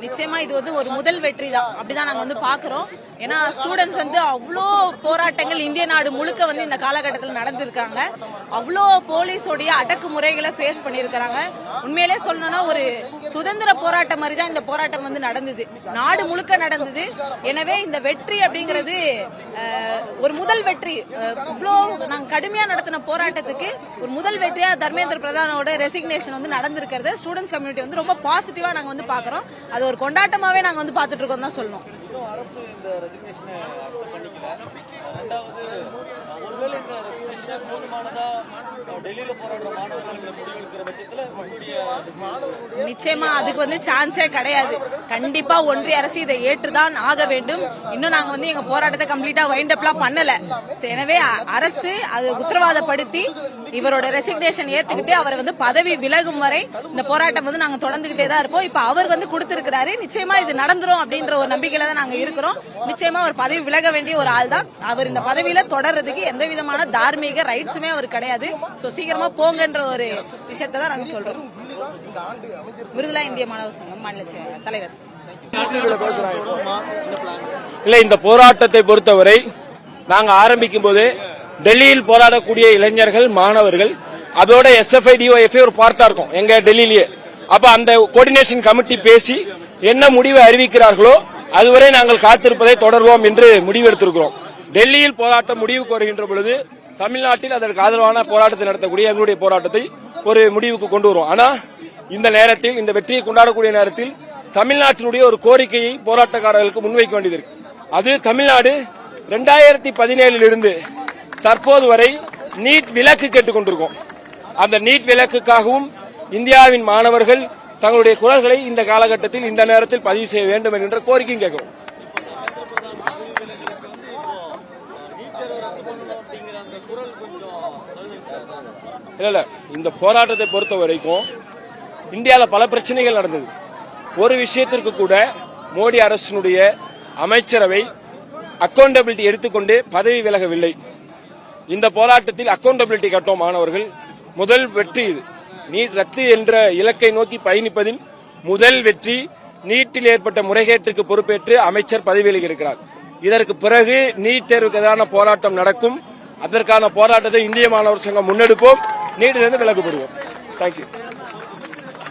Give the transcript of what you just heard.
நிச்சயமா இது வந்து ஒரு முதல் வெற்றி தான், அப்படிதான் நாங்க பாக்குறோம். ஏன்னா ஸ்டூடெண்ட்ஸ் அவ்வளோ போராட்டங்கள் இந்திய நாடு முழுக்க இந்த காலகட்டத்தில் நடந்திருக்காங்க. அவ்வளோ போலீஸோடைய அடக்குமுறைகளை ஃபேஸ் பண்ணியிருக்கிறாங்க. உண்மையிலே சொல்லணும்னா ஒரு சுதந்திர போராட்டம் மாதிரி தான் இந்த போராட்டம் நடந்தது, நாடு முழுக்க நடந்தது. எனவே இந்த வெற்றி அப்படிங்கிறது ஒரு முதல் வெற்றி. இவ்வளோ நாங்க கடுமையா நடத்தின போராட்டத்துக்கு ஒரு முதல் வெற்றியா தர்மேந்திர பிரதானோட ரெசிக்னேஷன் நடந்திருக்கிறது ஸ்டூடெண்ட்ஸ் கம்யூனிட்டி ரொம்ப பாசிட்டிவா நாங்க பாக்குறோம். அது ஒரு கொண்டாட்டமாவே நாங்க பாத்துட்டு இருக்கோம் தான் சொல்லணும். நிச்சயமா அதுக்கு சான்ஸே கிடையாது. கண்டிப்பா ஒன்றிய அரசு இதை ஏற்றுதான் ஆக வேண்டும். இன்னும் நாங்க எங்க போராட்டத்தை கம்ப்ளீட்டா வைண்ட் அப்லாம் பண்ணல. எனவே அரசு அது உத்தரவாதப்படுத்தி இவரோட ரெசிக்னேஷன் ஏத்துக்கிட்டு அவர் பதவி விலகும் வரை இந்த போராட்டம் நாங்க தொடர்ந்துகிட்டே தான் இருப்போம். இப்ப அவர் கொடுத்திருக்கிறாரு. நிச்சயமா இது நடந்துரும் அப்படின்ற ஒரு நம்பிக்கையில தான் நாங்க இருக்கிறோம். நிச்சயமா அவர் பதவி விலக வேண்டிய ஒரு ஆள் தான். அவர் இந்த பதவியில தொடர்றதுக்கு எந்த விதமான தார்மீக ரைட்ஸுமே அவர் கிடையாது. சீக்கிரமா போங்கன்ற ஒரு விஷயத்தை தான் நாங்க சொல்றோம். விருதுலா இந்திய மாணவர் சங்கம் மாநில தலைவர். இல்ல, இந்த போராட்டத்தை பொறுத்தவரை நாங்க ஆரம்பிக்கும் போது டெல்லியில் போராடக்கூடிய இளைஞர்கள் மாணவர்கள் அதோட SFI DOFA ஒரு பார்ட்டா இருக்கும் எங்க டெல்லியிலேயே. அப்ப அந்த கோஆர்டினேஷன் கமிட்டி பேசி என்ன முடிவை அறிவிக்கிறார்களோ அதுவரை நாங்கள் காத்திருப்பதை தொடர்வோம் என்று முடிவெடுத்திருக்கிறோம். டெல்லியில் போராட்டம் முடிவுக்கு வருகின்ற பொழுது தமிழ்நாட்டில் அதற்கு ஆதரவான போராட்டத்தை நடத்தக்கூடிய எங்களுடைய போராட்டத்தை ஒரு முடிவுக்கு கொண்டு வரும். ஆனா இந்த நேரத்தில், இந்த வெற்றியை கொண்டாடக்கூடிய நேரத்தில் தமிழ்நாட்டினுடைய ஒரு கோரிக்கையை போராட்டக்காரர்களுக்கு முன்வைக்க வேண்டியது இருக்கு. அது தமிழ்நாடு 2017 இருந்து தற்போது வரை நீட் விலக்கு கேட்டுக் கொண்டிருக்கோம். அந்த நீட் விலக்குக்காகவும் இந்தியாவின் மாணவர்கள் தங்களுடைய குரல்களை இந்த காலகட்டத்தில் இந்த நேரத்தில் பதிவு செய்ய வேண்டும் என்கின்ற கோரிக்கையும் கேட்கிறோம். இல்ல, இந்த போராட்டத்தை பொறுத்த வரைக்கும் இந்தியாவில் பல பிரச்சனைகள் நடந்தது. ஒரு விஷயத்திற்கு கூட மோடி அரசினுடைய அமைச்சரவை அக்கௌண்டபிலிட்டி எடுத்துக்கொண்டு பதவி விலகவில்லை. இந்த போராட்டத்தில் அக்கௌண்டபிலிட்டி கட்டும் மாணவர்கள் முதல் வெற்றி இது. நீட் ரத்து என்ற இலக்கை நோக்கி பயணிப்பதில் முதல் வெற்றி. நீட்டில் ஏற்பட்ட முறைகேட்டுக்கு பொறுப்பேற்று அமைச்சர் பதவி விலகியிருக்கிறார். இதற்கு பிறகு நீட் தேர்வுக்கு எதிரான போராட்டம் நடக்கும். அதற்கான போராட்டத்தை இந்திய மாணவர் சங்கம் முன்னெடுப்போம். நீட்டிலிருந்து விலகுபடுவோம். தேங்க்யூ.